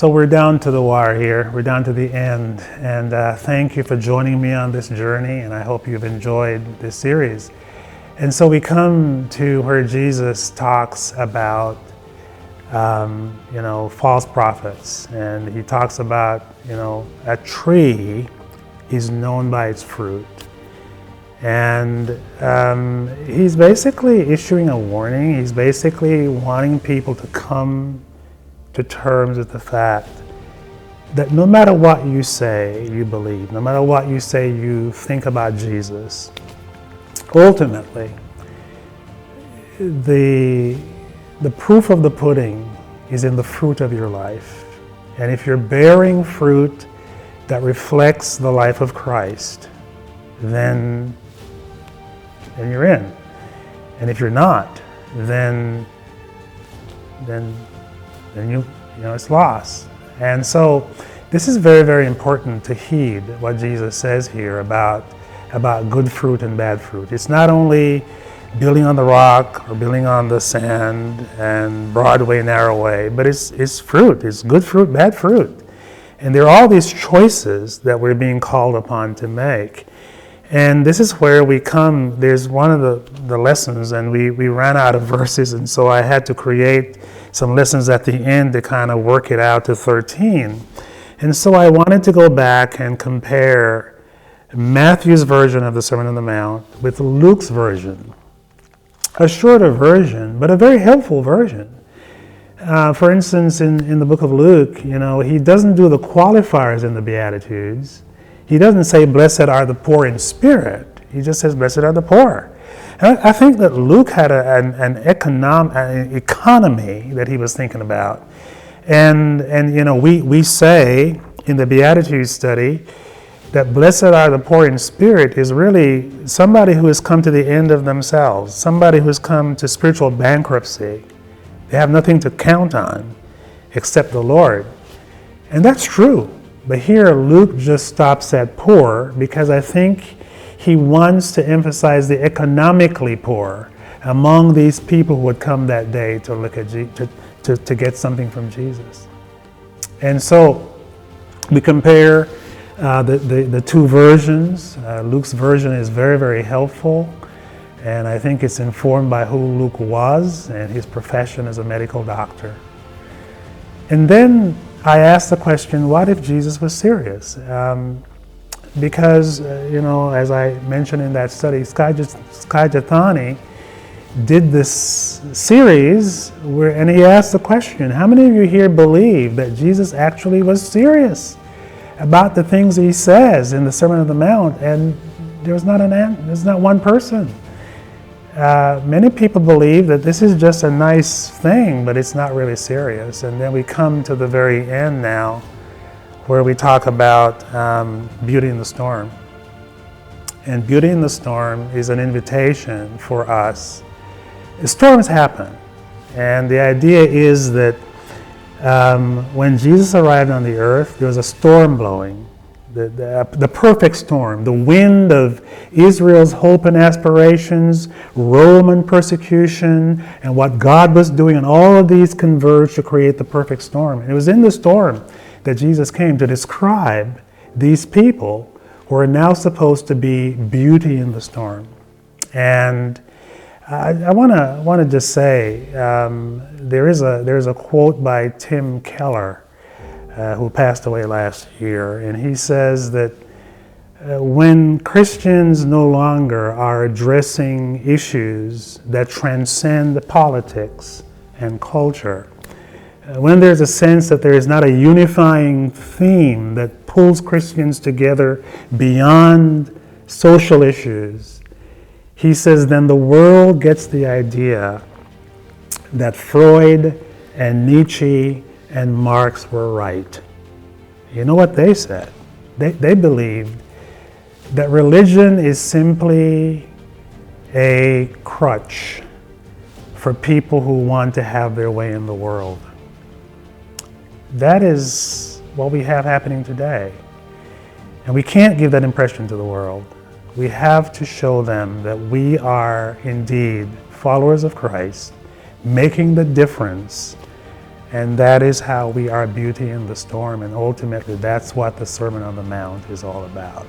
So we're down to the wire here. We're down to the end. And thank you for joining me on this journey. And I hope you've enjoyed this series. And so we come to where Jesus talks about, false prophets. And he talks about, a tree is known by its fruit. And he's basically issuing a warning. He's basically wanting people to come to terms with the fact that no matter what you say you believe, no matter what you say you think about Jesus, ultimately, the proof of the pudding is in the fruit of your life. And if you're bearing fruit that reflects the life of Christ, then you're in. And if you're not, then it's lost. And so this is very, very important to heed what Jesus says here about good fruit and bad fruit. It's not only building on the rock or building on the sand and broad way, narrow way, but it's fruit. It's good fruit, bad fruit. And there are all these choices that we're being called upon to make. And this is where we come, there's one of the lessons, and we ran out of verses, and so I had to create some lessons at the end to kind of work it out to 13. And so I wanted to go back and compare Matthew's version of the Sermon on the Mount with Luke's version. A shorter version, but a very helpful version. For instance, in the book of Luke, he doesn't do the qualifiers in the Beatitudes. He doesn't say, blessed are the poor in spirit. He just says, blessed are the poor. And I think that Luke had an economy that he was thinking about. And we say in the Beatitudes study that blessed are the poor in spirit is really somebody who has come to the end of themselves, somebody who has come to spiritual bankruptcy. They have nothing to count on except the Lord. And that's true. But here Luke just stops at poor because I think he wants to emphasize the economically poor among these people who would come that day to look at to get something from Jesus. And so we compare the two versions. Luke's version is very, very helpful, and I think it's informed by who Luke was and his profession as a medical doctor. And then I asked the question, what if Jesus was serious? Because, as I mentioned in that study, Sky Jethani did this series and he asked the question, how many of you here believe that Jesus actually was serious about the things he says in the Sermon on the Mount? And there's not one person. Many people believe that this is just a nice thing, but it's not really serious. And then we come to the very end now, where we talk about beauty in the storm. And beauty in the storm is an invitation for us. Storms happen. And the idea is that when Jesus arrived on the earth, there was a storm blowing. The perfect storm, the wind of Israel's hope and aspirations, Roman persecution, and what God was doing, and all of these converged to create the perfect storm. And it was in the storm that Jesus came to describe these people who are now supposed to be beauty in the storm. And I want to just say there is a quote by Tim Keller, who passed away last year, and he says that when Christians no longer are addressing issues that transcend politics and culture, when there's a sense that there is not a unifying theme that pulls Christians together beyond social issues, he says then the world gets the idea that Freud and Nietzsche and Marx were right. You know what they said? They believed that religion is simply a crutch for people who want to have their way in the world. That is what we have happening today. And we can't give that impression to the world. We have to show them that we are indeed followers of Christ, making the difference And that is how we are beauty in the storm, and ultimately that's what the Sermon on the Mount is all about.